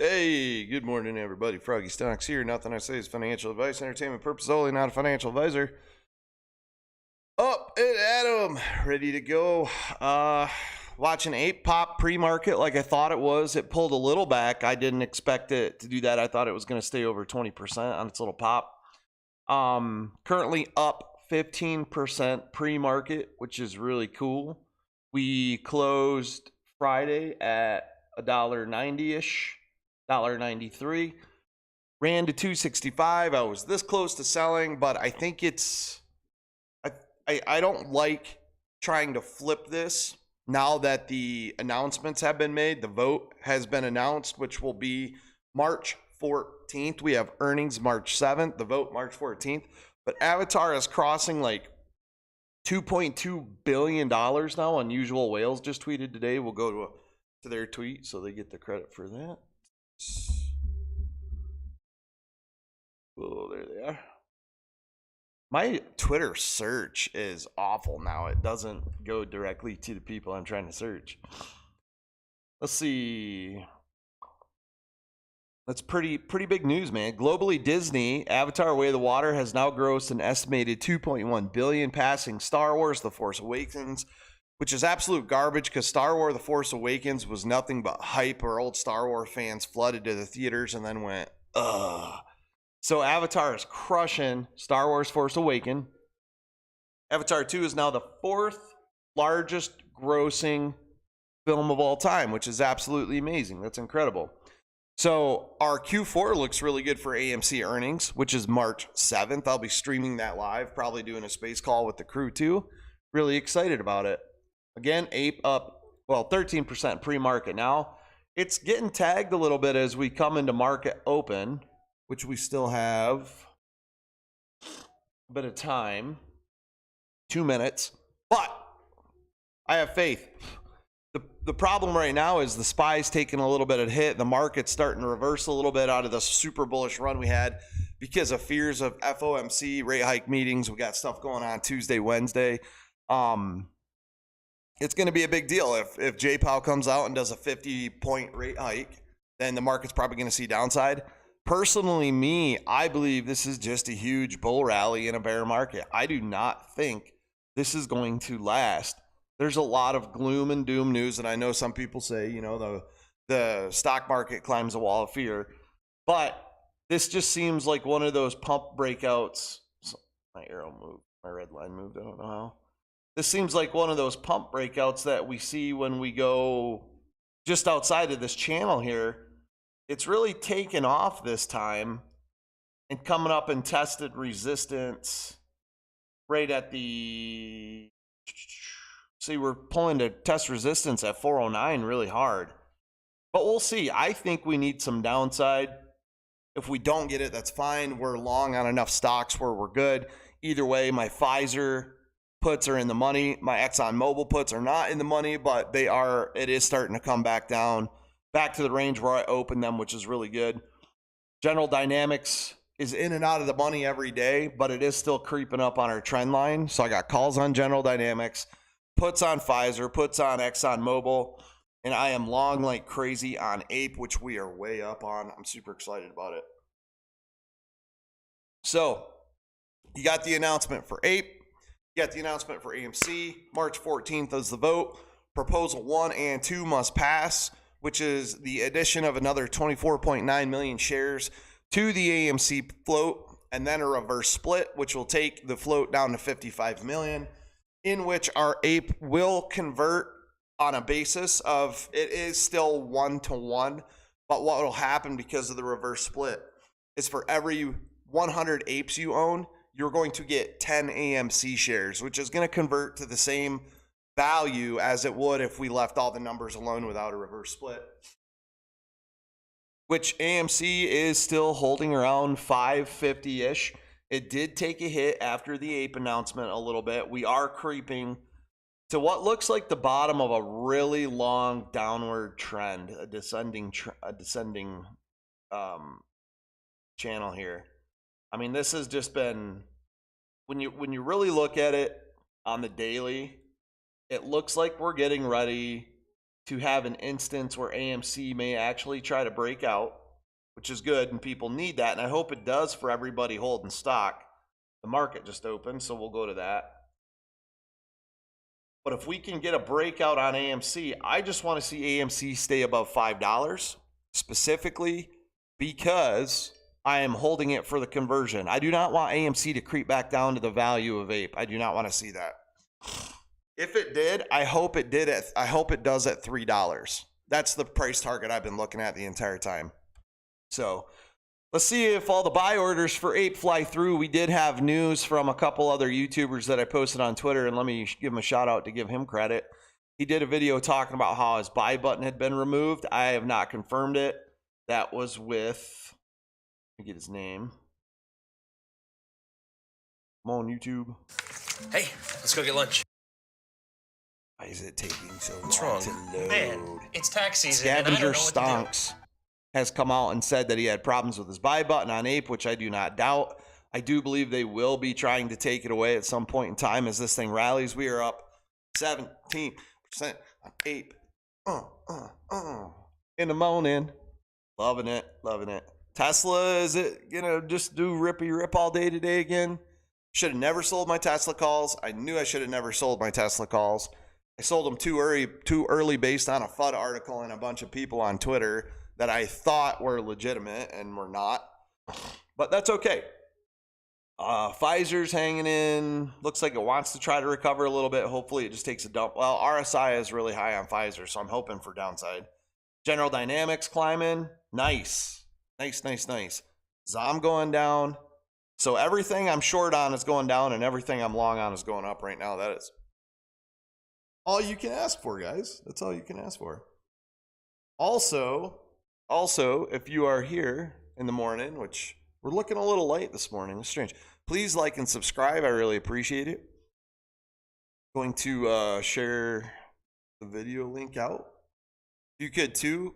Hey, good morning, everybody. Froggy Stocks here. Nothing I say is financial advice, entertainment purpose only, not a financial advisor. Up and Adam, ready to go. Watching APE pop pre-market like I thought it was. It pulled a little back. I didn't expect it to do that. I thought it was going to stay over 20% on its little pop. Currently up 15% pre-market, which is really cool. We closed Friday at $1.90-ish. $1.93, ran to 265. I was this close to selling, but I think it's I don't like trying to flip this now that the announcements have been made. The vote has been announced, which will be March 14th. We have earnings March 7th, the vote March 14th. But Avatar is crossing like $2.2 billion now. Unusual Whales just tweeted today. We'll go to their tweet so they get the credit for that. Oh, there they are. My Twitter search is awful now. It doesn't go directly to the people I'm trying to search. Let's see. That's pretty big news, man. Globally, Disney, Avatar: Way of the Water has now grossed an estimated $2.1 billion, passing Star Wars: The Force Awakens, which is absolute garbage because Star Wars: The Force Awakens was nothing but hype, where old Star Wars fans flooded to the theaters and then went, ugh. So Avatar is crushing Star Wars: Force Awakens. Avatar 2 is now the 4th largest grossing film of all time, which is absolutely amazing. That's incredible. So our Q4 looks really good for AMC earnings, which is March 7th. I'll be streaming that live, probably doing a space call with the crew too. Really excited about it. Again, APE up, 13% pre-market now. It's getting tagged a little bit as we come into market open, which we still have a bit of time, 2 minutes, but I have faith. The problem right now is the SPY's taking a little bit of hit. The market's starting to reverse a little bit out of the super bullish run we had because of fears of FOMC rate hike meetings. We got stuff going on Tuesday, Wednesday. It's going to be a big deal. If J Powell comes out and does a 50-point rate hike, then the market's probably going to see downside. Personally, I believe this is just a huge bull rally in a bear market. I do not think this is going to last. There's a lot of gloom and doom news, and I know some people say, the stock market climbs a wall of fear, but this just seems like one of those pump breakouts. My arrow moved. My red line moved. I don't know how. This seems like one of those pump breakouts that we see when we go just outside of this channel here. It's really taken off this time and coming up and tested resistance right at the... See, we're pulling to test resistance at 409 really hard. But we'll see. I think we need some downside. If we don't get it, that's fine. We're long on enough stocks where we're good. Either way, my Pfizer puts are in the money. My ExxonMobil puts are not in the money, but it is starting to come back down, back to the range where I opened them, which is really good. General Dynamics is in and out of the money every day, but it is still creeping up on our trend line. So I got calls on General Dynamics, puts on Pfizer, puts on ExxonMobil, and I am long like crazy on APE, which we are way up on. I'm super excited about it. So you got the announcement for APE. You got the announcement for AMC. March 14th is the vote. Proposal 1 and 2 must pass, which is the addition of another 24.9 million shares to the AMC float, and then a reverse split, which will take the float down to 55 million, in which our APE will convert on a basis of, it is still 1-to-1, but what will happen because of the reverse split is for every 100 APEs you own, you're going to get 10 AMC shares, which is going to convert to the same value as it would if we left all the numbers alone without a reverse split, which AMC is still holding around 550-ish. It did take a hit after the APE announcement a little bit. We are creeping to what looks like the bottom of a really long downward trend, a descending channel here. I mean, this has just been, when you really look at it on the daily, it looks like we're getting ready to have an instance where AMC may actually try to break out, which is good, and people need that, and I hope it does for everybody holding stock. The market just opened, so we'll go to that. But if we can get a breakout on AMC, I just want to see AMC stay above $5, specifically because I am holding it for the conversion. I do not want AMC to creep back down to the value of APE. I do not want to see that. If it did, I hope it does at $3. That's the price target I've been looking at the entire time. So let's see if all the buy orders for APE fly through. We did have news from a couple other YouTubers that I posted on Twitter, and let me give him a shout out to give him credit. He did a video talking about how his buy button had been removed. I have not confirmed it. That was with, let me get his name. Come on, YouTube. Hey, let's go get lunch. Why is it taking so What's long wrong? to load? Man, it's tax season. Scavenger Stonks has come out and said that he had problems with his buy button on APE, which I do not doubt. I do believe they will be trying to take it away at some point in time as this thing rallies. We are up 17% on APE. In the morning. Loving it, loving it. Tesla, is it gonna just do rippy rip all day today again? Should have never sold my Tesla calls. I knew I should have never sold my Tesla calls. I sold them too early based on a FUD article and a bunch of people on Twitter that I thought were legitimate and were not. But that's okay. Pfizer's hanging in. Looks like it wants to try to recover a little bit. Hopefully it just takes a dump. Well, RSI is really high on Pfizer, so I'm hoping for downside. General Dynamics climbing. Nice. Nice. ZOM going down. So everything I'm short on is going down and everything I'm long on is going up right now. That is all you can ask for, guys. That's all you can ask for. Also, if you are here in the morning, which we're looking a little late this morning, it's strange. Please like and subscribe. I really appreciate it. Going to share the video link out. You could too.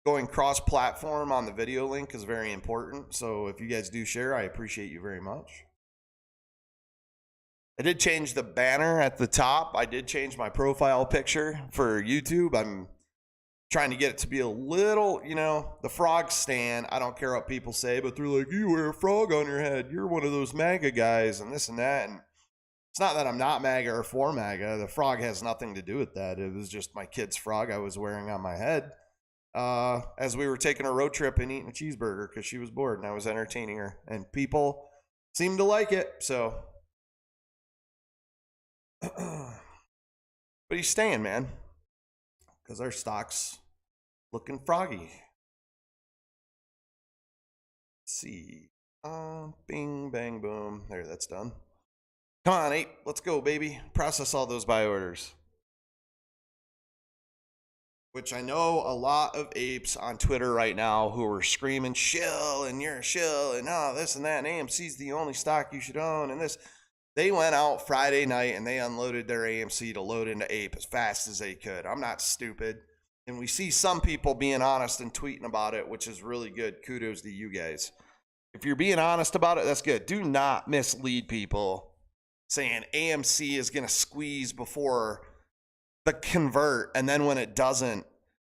Going cross-platform on the video link is very important. So if you guys do share, I appreciate you very much. I did change the banner at the top. I did change my profile picture for YouTube. I'm trying to get it to be a little, the frog stand. I don't care what people say, but they're like, you wear a frog on your head. You're one of those MAGA guys and this and that. And it's not that I'm not MAGA or for MAGA. The frog has nothing to do with that. It was just my kid's frog I was wearing on my head as we were taking a road trip and eating a cheeseburger because she was bored and I was entertaining her. And people seemed to like it, so. But he's staying, man, because our stock's looking froggy. Let's see. Bing, bang, boom. There, that's done. Come on, APE. Let's go, baby. Process all those buy orders. Which I know a lot of apes on Twitter right now who are screaming, shill, and you're a shill, and this and that, and AMC's the only stock you should own, and this. They went out Friday night and they unloaded their AMC to load into APE as fast as they could. I'm not stupid. And we see some people being honest and tweeting about it, which is really good. Kudos to you guys. If you're being honest about it, that's good. Do not mislead people saying AMC is going to squeeze before the convert. And then when it doesn't,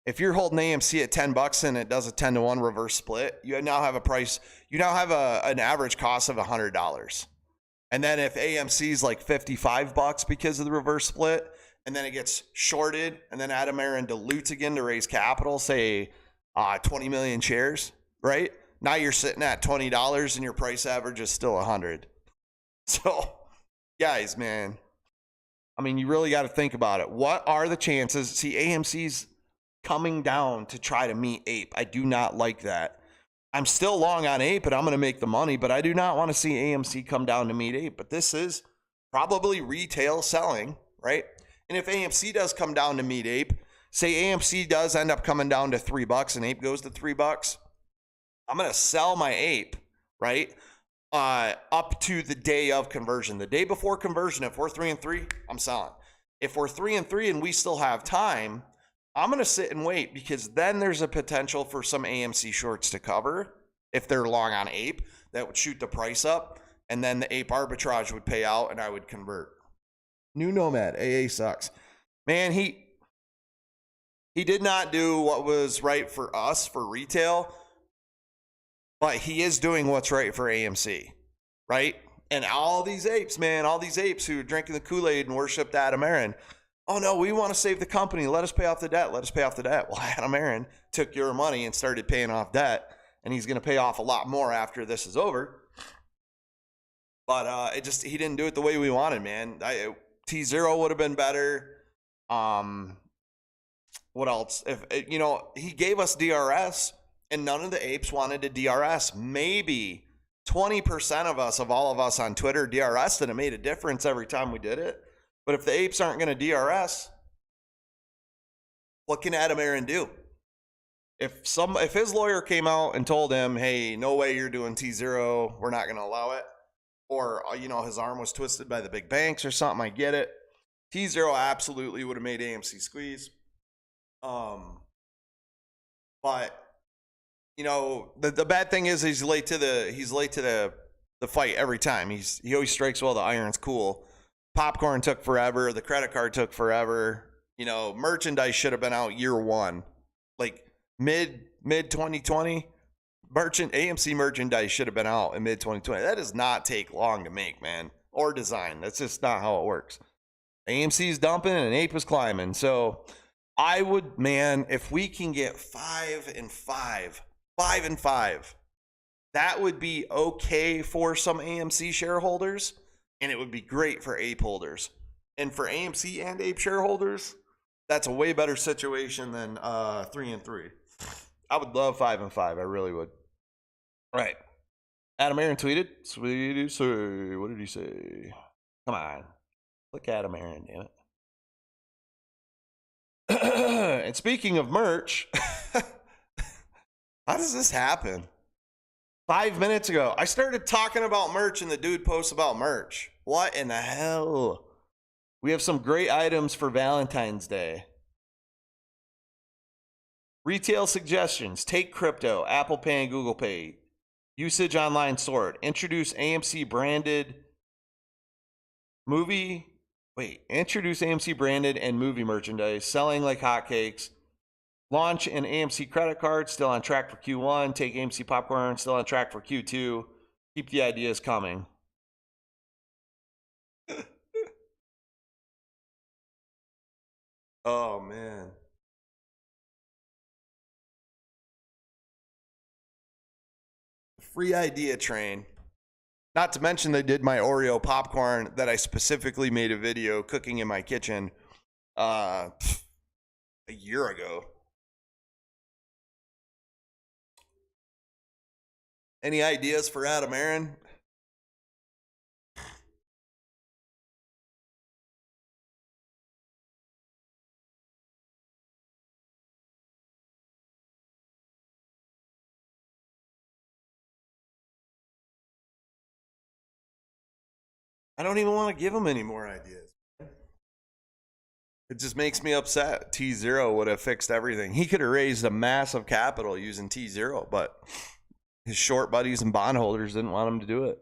if you're holding AMC at $10 and it does a 10-to-1 reverse split, you now have a price, you now have an average cost of $100. And then if AMC is like $55 because of the reverse split, and then it gets shorted, and then Adam Aaron dilutes again to raise capital, say 20 million shares, right? Now you're sitting at $20 and your price average is still 100. So, guys, man, I mean, you really got to think about it. What are the chances? See, AMC's coming down to try to meet APE. I do not like that. I'm still long on APE, but I'm going to make the money, but I do not want to see AMC come down to meet APE. But this is probably retail selling, right? And if AMC does come down to meet APE, say AMC does end up coming down to $3 and APE goes to $3, I'm going to sell my APE, right? Up to the day of conversion. The day before conversion, if we're 3-3, I'm selling. If we're 3-3 and we still have time, I'm going to sit and wait because then there's a potential for some AMC shorts to cover if they're long on APE. That would shoot the price up, and then the APE arbitrage would pay out, and I would convert. New Nomad, AA sucks. Man, He did not do what was right for us for retail, but he is doing what's right for AMC, right? And all these apes, man, all these apes who are drinking the Kool-Aid and worshiped Adam Aaron. Oh no, we want to save the company. Let us pay off the debt. Let us pay off the debt. Well, Adam Aaron took your money and started paying off debt, and he's going to pay off a lot more after this is over. But he didn't do it the way we wanted, man. T0 would have been better. What else? If he gave us DRS, and none of the apes wanted to DRS. Maybe 20% of all of us on Twitter DRS, and it made a difference every time we did it. But if the apes aren't going to DRS, what can Adam Aaron do? If his lawyer came out and told him, "Hey, no way you're doing T0, we're not going to allow it," or his arm was twisted by the big banks or something, I get it. T0 absolutely would have made AMC squeeze. But the bad thing is he's late to the fight every time. He always strikes while the iron's cool. Popcorn took forever. The credit card took forever. Merchandise should have been out year one, like mid 2020. AMC merchandise should have been out in mid 2020. That does not take long to make, man, or design. That's just not how it works. AMC's dumping and Ape is climbing. So I would, man, if we can get 5 and 5, that would be okay for some AMC shareholders, and it would be great for Ape holders. And for AMC and Ape shareholders, that's a way better situation than 3 and 3. I would love 5 and 5. I really would. All right. Adam Aaron tweeted. Sweetie, sir. What did he say? Come on. Look at Adam Aaron, damn it. And speaking of merch, how does this happen? 5 minutes ago, I started talking about merch and the dude posts about merch. What in the hell? We have some great items for Valentine's Day. Retail suggestions. Take crypto, Apple Pay and Google Pay. Usage online stored. Introduce AMC branded and movie merchandise. Selling like hotcakes. Launch an AMC credit card. Still on track for Q1. Take AMC popcorn. Still on track for Q2. Keep the ideas coming. Oh, man. Free idea train. Not to mention they did my Oreo popcorn that I specifically made a video cooking in my kitchen a year ago. Any ideas for Adam Aaron? I don't even want to give him any more ideas. It just makes me upset. T0 would have fixed everything. He could have raised a massive capital using T0, but his short buddies and bondholders didn't want him to do it.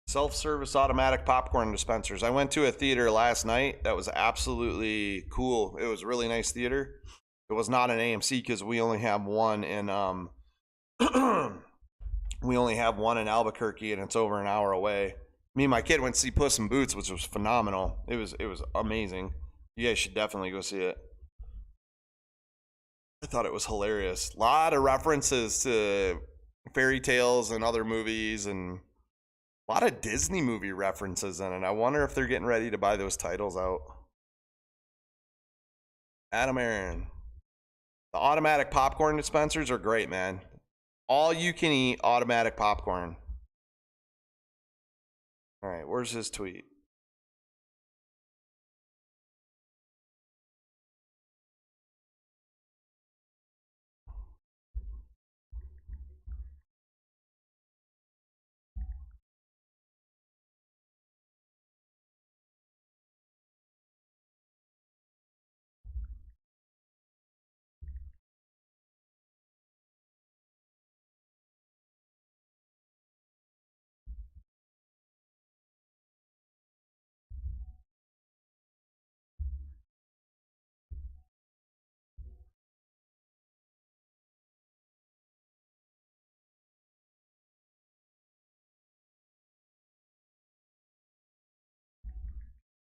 Self-service automatic popcorn dispensers. I went to a theater last night that was absolutely cool. It was a really nice theater. It was not an AMC because we only have one in Albuquerque, and it's over an hour away. Me and my kid went to see Puss in Boots, which was phenomenal. It was amazing. You guys should definitely go see it. I thought it was hilarious. A lot of references to fairy tales and other movies, and a lot of Disney movie references in it. I wonder if they're getting ready to buy those titles out. Adam Aaron. The automatic popcorn dispensers are great, man. All you can eat automatic popcorn. All right, where's his tweet?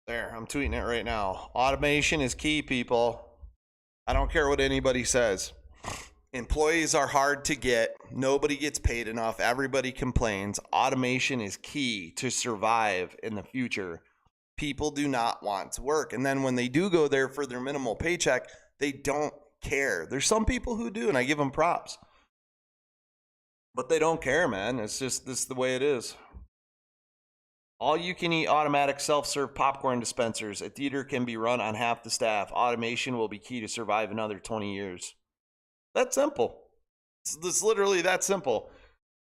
There, I'm tweeting it right now. Automation is key, people. I don't care what anybody says. Employees are hard to get. Nobody gets paid enough. Everybody complains. Automation is key to survive in the future. People do not want to work. And then when they do go there for their minimal paycheck, they don't care. There's some people who do, and I give them props. But they don't care, man. It's just this is the way it is. All you can eat automatic self-serve popcorn dispensers. A theater can be run on half the staff. Automation will be key to survive another 20 years. That's simple. It's literally that simple.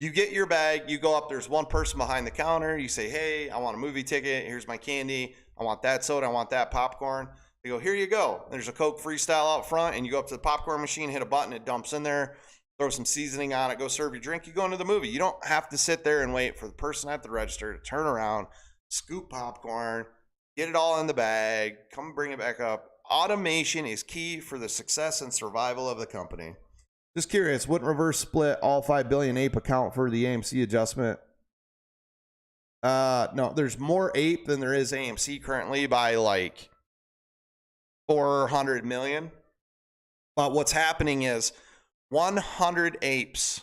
You get your bag, you go up, there's one person behind the counter, you say, hey, I want a movie ticket, here's my candy, I want that soda, I want that popcorn. They go, here you go. There's a Coke Freestyle out front, and you go up to the popcorn machine, hit a button, it dumps in there, throw some seasoning on it, go serve your drink, you go into the movie. You don't have to sit there and wait for the person at the register to turn around, scoop popcorn, get it all in the bag, come bring it back up. Automation is key for the success and survival of the company. Just curious, wouldn't reverse split all 5 billion APE account for the AMC adjustment? No, there's more APE than there is AMC currently by like 400 million. But what's happening is 100 APEs,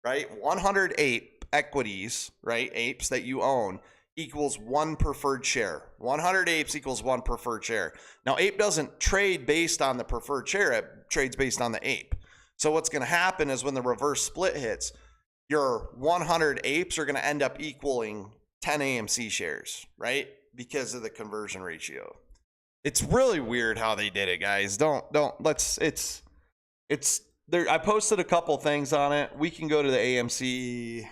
right? 100 APE equities, right? APEs that you own equals one preferred share. 100 APEs equals one preferred share. Now, APE doesn't trade based on the preferred share. It trades based on the APE. So what's going to happen is when the reverse split hits, your 100 APEs are going to end up equaling 10 AMC shares, right? Because of the conversion ratio. It's really weird how they did it, guys. It's there. I posted a couple things on it. We can go to the AMC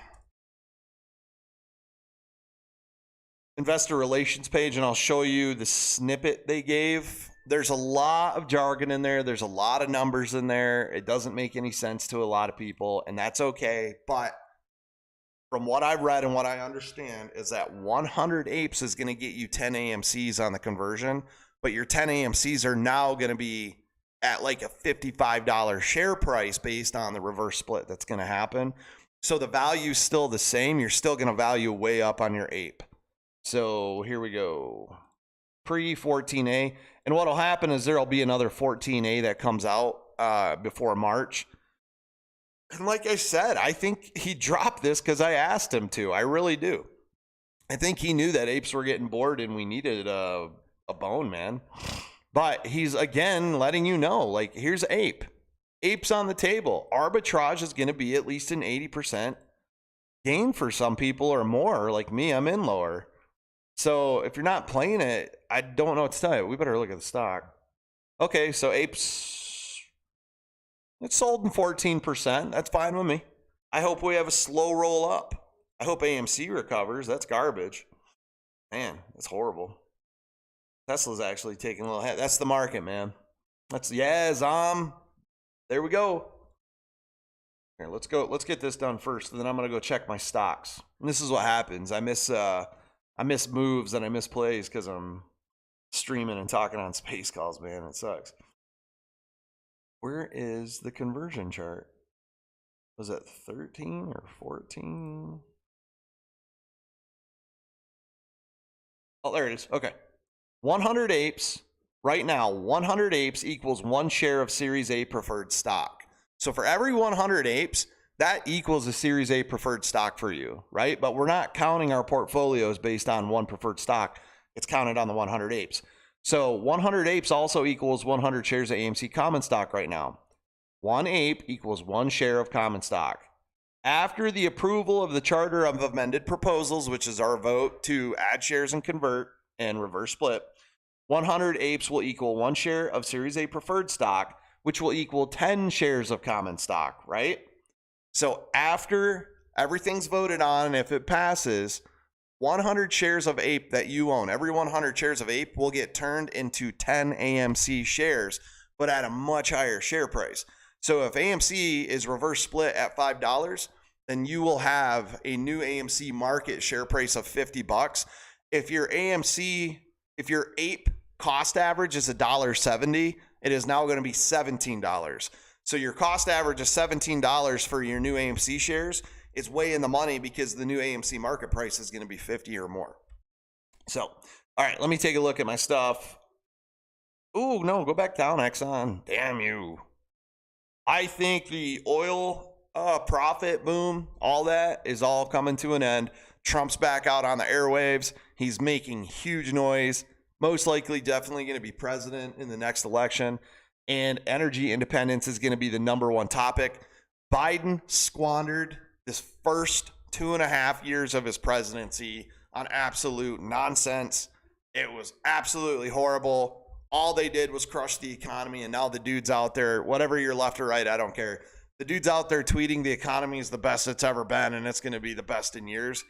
Investor Relations page and I'll show you the snippet they gave. There's a lot of jargon in there. There's a lot of numbers in there. It doesn't make any sense to a lot of people, and that's okay. But from what I've read and what I understand is that 100 APEs is going to get you 10 AMCs on the conversion, but your 10 AMCs are now going to be at like a $55 share price based on the reverse split that's going to happen. So the value's still the same. You're still going to value way up on your APE. So here we go. Pre-14A. And what'll happen is there'll be another 14A that comes out before March. And like I said, I think he dropped this because I asked him to. I really do. I think he knew that apes were getting bored and we needed a bone, man. But he's, again, letting you know, like, here's ape. Ape's on the table. Arbitrage is going to be at least an 80% gain for some people or more. Like me, I'm in lower. So if you're not playing it, I don't know what to tell you. We better look at the stock. Okay, so apes, it's sold in 14%. That's fine with me. I hope we have a slow roll up. I hope AMC recovers. That's garbage. Man, that's horrible. Tesla's actually taking a little hit. That's the market, man. That's, yeah, Zom. There we go. Here, let's go. Let's get this done first, and then I'm going to go check my stocks. And this is what happens. I miss moves and I miss plays because I'm streaming and talking on space calls, man. It sucks. Where is the conversion chart? Was it 13 or 14? Oh, there it is. Okay. 100 apes. Right now, 100 apes equals 1 share of Series A preferred stock. So for every 100 apes, that equals a Series A preferred stock for you, right? But we're not counting our portfolios based on one preferred stock. It's counted on the 100 apes. So 100 apes also equals 100 shares of AMC common stock right now. 1 ape equals 1 share of common stock. After the approval of the Charter of Amended Proposals, which is our vote to add shares and convert and reverse split, 100 apes will equal 1 share of Series A preferred stock, which will equal 10 shares of common stock, right? So after everything's voted on, and if it passes, 100 shares of APE that you own, every 100 shares of APE will get turned into 10 AMC shares, but at a much higher share price. So if AMC is reverse split at $5, then you will have a new AMC market share price of $50. If your APE cost average is $1.70, it is now going to be $17. So your cost average of $17 for your new AMC shares is way in the money because the new AMC market price is going to be 50 or more. So All right, let me take a look at my stuff. Ooh, no, go back down, Exxon. Damn you. I think the oil profit boom, all that is all coming to an end. Trump's back out on the airwaves. He's making huge noise. Most likely, definitely going to be president in the next election. And energy independence is going to be the number one topic. Biden squandered this first 2.5 years of his presidency on absolute nonsense. It was absolutely horrible. All they did was crush the economy, and now the dude's out there, whatever you're left or right, I don't care. The dude's out there tweeting the economy is the best it's ever been, and it's going to be the best in years.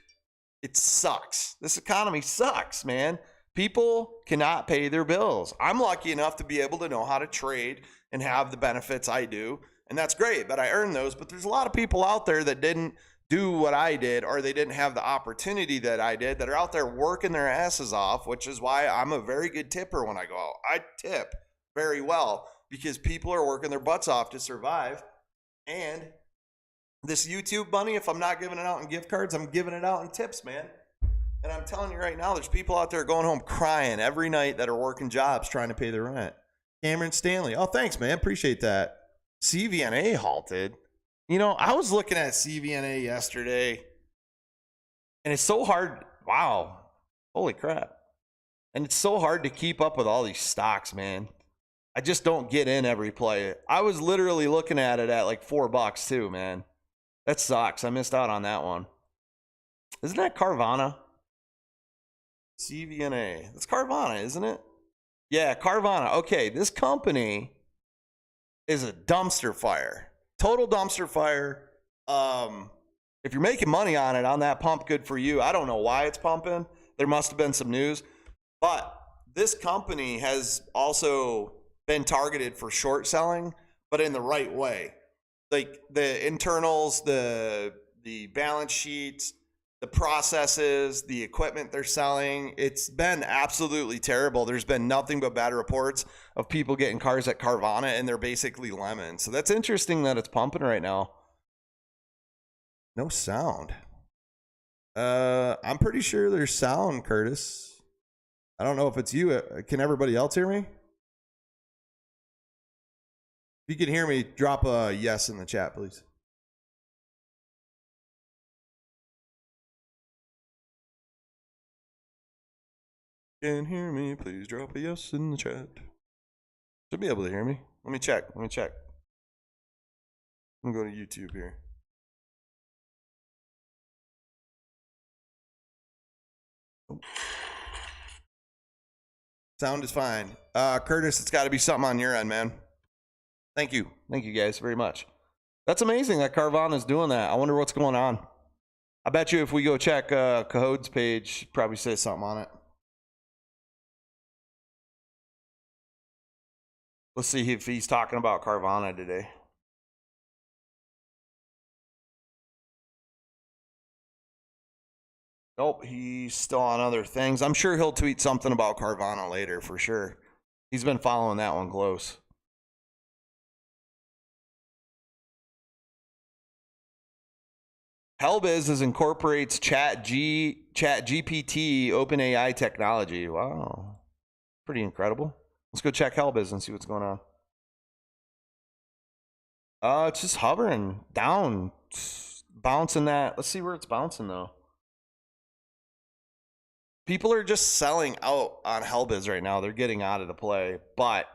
It sucks. This economy sucks, man. People cannot pay their bills. I'm lucky enough to be able to know how to trade and have the benefits I do, and that's great, but I earned those. But there's a lot of people out there that didn't do what I did, or they didn't have the opportunity that I did, that are out there working their asses off, which is why I'm a very good tipper when I go out. I tip very well because people are working their butts off to survive. And this YouTube money, if I'm not giving it out in gift cards, I'm giving it out in tips, man. And I'm telling you right now, there's people out there going home crying every night that are working jobs trying to pay their rent. Cameron Stanley. Oh, thanks, man. Appreciate that. CVNA halted. You know, I was looking at CVNA yesterday, and it's so hard. Wow. Holy crap. And it's so hard to keep up with all these stocks, man. I just don't get in every play. I was literally looking at it at like $4 too, man. That sucks. I missed out on that one. Isn't that Carvana? CVNA. That's Carvana, isn't it? Yeah, Carvana. Okay, this company is a dumpster fire. Total dumpster fire. If you're making money on it, on that pump, good for you. I don't know why it's pumping. There must have been some news. But this company has also been targeted for short selling, but in the right way. Like the internals, the balance sheets, the processes, the equipment they're selling. It's been absolutely terrible. There's been nothing but bad reports of people getting cars at Carvana, and they're basically lemons. So that's interesting that it's pumping right now. No sound. I'm pretty sure there's sound, Curtis. I don't know if it's you. Can everybody else hear me? If you can hear me, drop a yes in the chat, please. Can hear me, please drop a yes in the chat. Should be able to hear me. Let me check. I'm gonna go to YouTube here. Sound is fine. Curtis, it's got to be something on your end, man. Thank you guys very much. That's amazing that Carvana's doing that. I wonder what's going on. I bet you if we go check Cahode's page, probably say something on it. Let's see if he's talking about Carvana today. Nope, he's still on other things. I'm sure he'll tweet something about Carvana later for sure. He's been following that one close. Hellbiz incorporates Chat GPT OpenAI technology. Wow, pretty incredible. Let's go check Hellbiz and see what's going on. It's just hovering down, bouncing that. Let's see where it's bouncing though. People are just selling out on Hellbiz right now. They're getting out of the play, but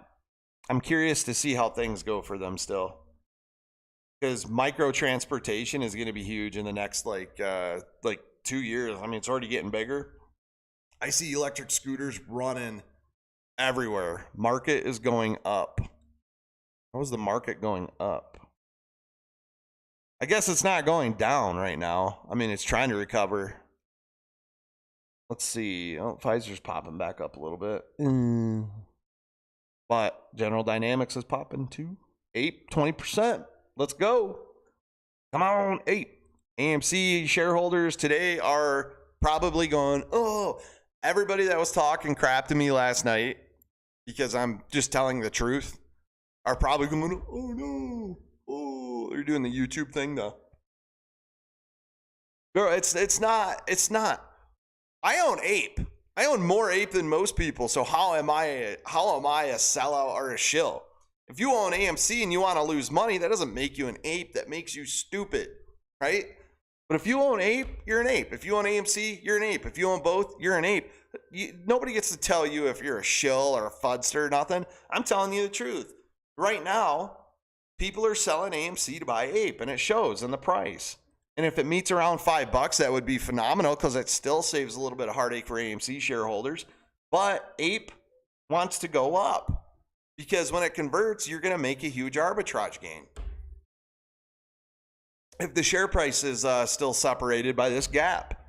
I'm curious to see how things go for them still. Because micro transportation is going to be huge in the next like 2 years. I mean, it's already getting bigger. I see electric scooters running everywhere. Market is going up. How is the market going up? I guess it's not going down right now. I mean, it's trying to recover. Let's see. Oh, Pfizer's popping back up a little bit. But General Dynamics is popping too. APE, 20%. Let's go. Come on, APE. AMC shareholders today are probably going, oh, everybody that was talking crap to me last night, because I'm just telling the truth, are probably going, oh no. Oh, they're doing the YouTube thing though. Girl, it's not. I own APE. I own more ape than most people, so how am I a sellout or a shill? If you own AMC and you want to lose money, that doesn't make you an ape. That makes you stupid, right? But if you own ape, you're an ape. If you own AMC, you're an ape. If you own both, you're an ape. Nobody gets to tell you if you're a shill or a fudster or nothing. I'm telling you the truth. Right now, people are selling AMC to buy ape, and it shows in the price. And if it meets around $5, that would be phenomenal because it still saves a little bit of heartache for AMC shareholders. But ape wants to go up because when it converts, you're going to make a huge arbitrage gain. If the share price is still separated by this gap,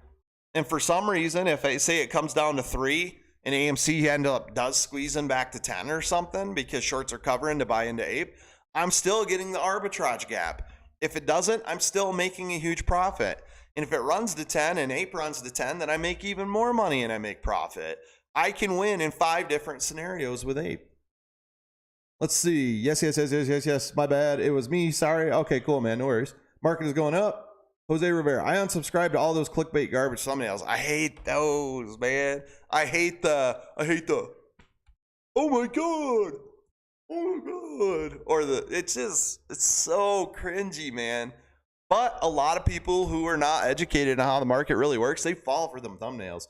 and for some reason, if I say it comes down to 3 and AMC does squeezing back to 10 or something because shorts are covering to buy into ape, I'm still getting the arbitrage gap. If it doesn't, I'm still making a huge profit. And if it runs to 10 and ape runs to 10, then I make even more money and I make profit. I can win in 5 different scenarios with ape. Let's see. Yes. My bad. It was me. Sorry. Okay, cool, man. No worries. Market is going up. Jose Rivera. I unsubscribe to all those clickbait garbage thumbnails. I hate those, man. I hate the, oh my God. Oh my God. Or it's so cringy, man. But a lot of people who are not educated on how the market really works, they fall for them thumbnails.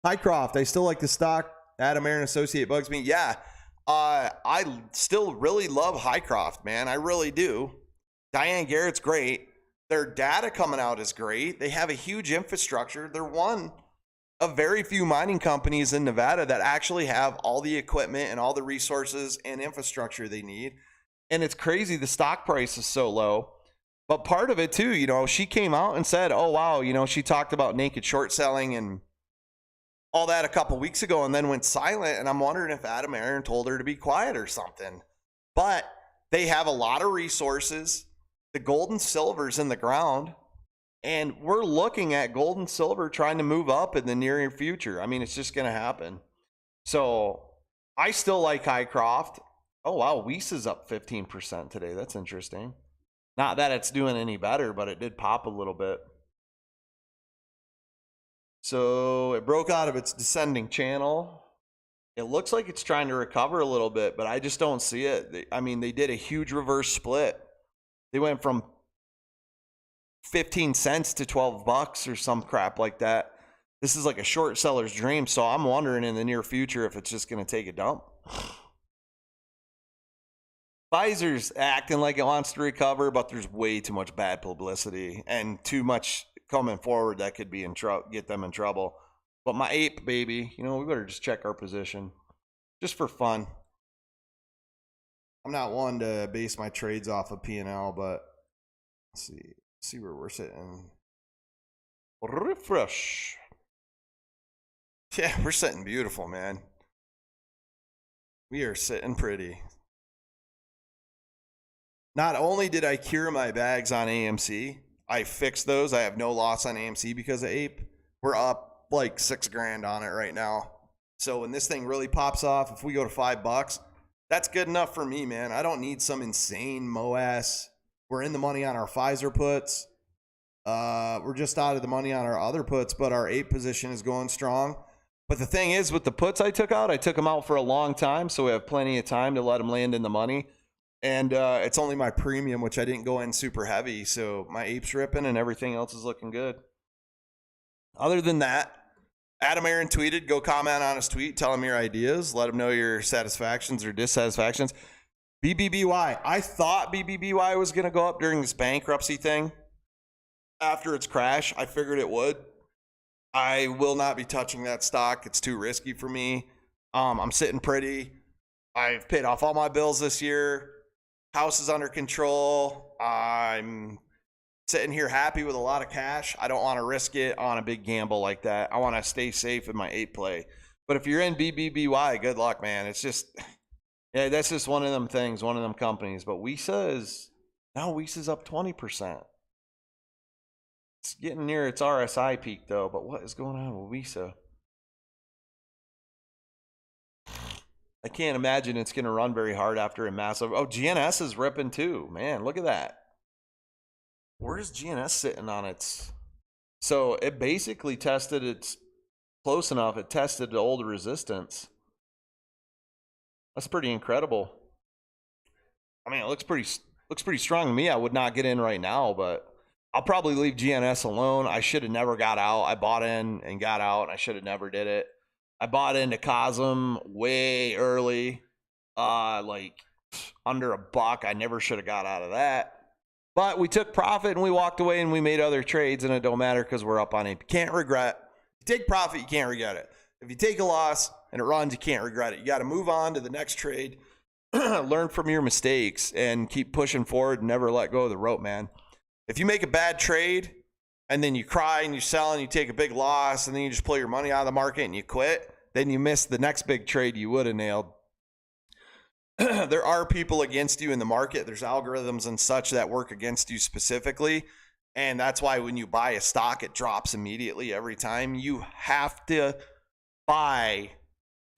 Highcroft, I still like the stock. Adam Aaron Associate bugs me. Yeah. I still really love Highcroft, man. I really do. Diane Garrett's great. Their data coming out is great. They have a huge infrastructure. They're one of very few mining companies in Nevada that actually have all the equipment and all the resources and infrastructure they need. And it's crazy the stock price is so low. But part of it too, you know, she came out and said, oh, wow, you know, she talked about naked short selling and all that a couple weeks ago and then went silent. And I'm wondering if Adam Aaron told her to be quiet or something. But they have a lot of resources. The gold and silver's in the ground. And we're looking at gold and silver trying to move up in the near future. I mean, it's just going to happen. So I still like Highcroft. Oh, wow. Weiss is up 15% today. That's interesting. Not that it's doing any better, but it did pop a little bit. So it broke out of its descending channel. It looks like it's trying to recover a little bit, but I just don't see it. I mean, they did a huge reverse split. They went from 15 cents to 12 bucks or some crap like that. This is like a short seller's dream. So I'm wondering in the near future if it's just going to take a dump. Pfizer's acting like it wants to recover, but there's way too much bad publicity and too much coming forward that could be in trouble, get them in trouble. But my ape, baby, you know, we better just check our position just for fun. I'm not one to base my trades off of P&L, but let's see where we're sitting. Refresh. Yeah, we're sitting beautiful, man. We are sitting pretty. Not only did I cure my bags on AMC, I fixed those. I have no loss on AMC because of ape. We're up like $6,000 on it right now. So when this thing really pops off, if we go to $5, that's good enough for me, man. I don't need some insane MOAS. We're in the money on our Pfizer puts. We're just out of the money on our other puts, but our ape position is going strong. But the thing is, with the puts I took them out for a long time, so we have plenty of time to let them land in the money. And it's only my premium, which I didn't go in super heavy, so my ape's ripping and everything else is looking good. Other than that, Adam Aaron tweeted, go comment on his tweet, tell him your ideas, let him know your satisfactions or dissatisfactions. BBBY. I thought BBBY was going to go up during this bankruptcy thing. After its crash, I figured it would. I will not be touching that stock. It's too risky for me. I'm sitting pretty. I've paid off all my bills this year. House is under control. I'm sitting here happy with a lot of cash. I don't want to risk it on a big gamble like that. I want to stay safe in my 8 play. But if you're in BBBY, good luck, man. It's just, yeah, that's just one of them things, one of them companies. But Weiss is up 20%. It's getting near its RSI peak, though. But what is going on with Weiss? I can't imagine it's going to run very hard after a massive... Oh, GNS is ripping too. Man, look at that. Where's GNS sitting on its... So it basically tested its close enough. It tested the old resistance. That's pretty incredible. I mean, it looks pretty strong to me. I would not get in right now, but I'll probably leave GNS alone. I should have never got out. I bought in and got out, and I should have never did it. I bought into Cosm way early, like under $1. I never should have got out of that. But we took profit and we walked away and we made other trades, and it don't matter because we're up on it. You can't regret. If you take profit, you can't regret it. If you take a loss and it runs, you can't regret it. You got to move on to the next trade, learn from your mistakes, and keep pushing forward and never let go of the rope, man. If you make a bad trade and then you cry and you sell and you take a big loss and then you just pull your money out of the market and you quit, then you miss the next big trade you would have nailed. There are people against you in the market. There's algorithms and such that work against you specifically. And that's why when you buy a stock, it drops immediately every time. You have to buy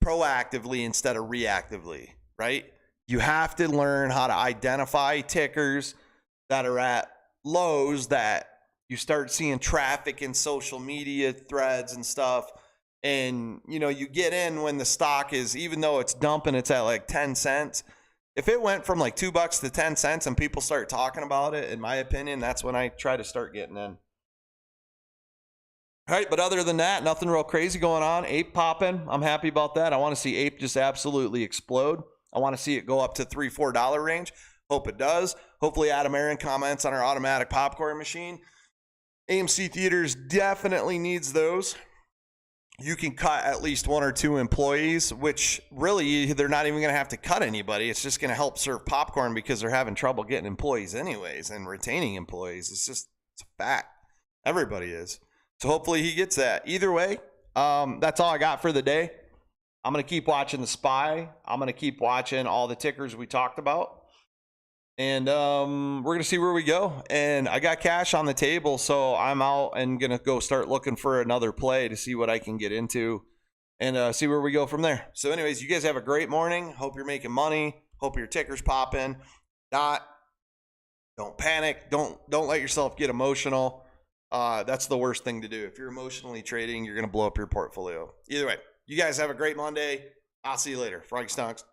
proactively instead of reactively, right? You have to learn how to identify tickers that are at lows that you start seeing traffic in social media threads and stuff. And, you know, you get in when the stock is, even though it's dumping, it's at like 10 cents. If it went from like $2 to 10 cents and people start talking about it, in my opinion, that's when I try to start getting in. All right, but other than that, nothing real crazy going on. APE popping. I'm happy about that. I want to see APE just absolutely explode. I want to see it go up to $3, $4 range. Hope it does. Hopefully Adam Aaron comments on our automatic popcorn machine. AMC Theaters definitely needs those. You can cut at least 1 or 2 employees, which really they're not even going to have to cut anybody. It's just going to help serve popcorn because they're having trouble getting employees anyways and retaining employees. It's a fact. Everybody is. So hopefully he gets that. Either way, that's all I got for the day. I'm going to keep watching the SPY. I'm going to keep watching all the tickers we talked about. And we're going to see where we go. And I got cash on the table, so I'm out and going to go start looking for another play to see what I can get into and see where we go from there. So anyways, you guys have a great morning. Hope you're making money. Hope your ticker's popping. Don't panic. Don't let yourself get emotional. That's the worst thing to do. If you're emotionally trading, you're going to blow up your portfolio. Either way, you guys have a great Monday. I'll see you later. Froggy Stonks.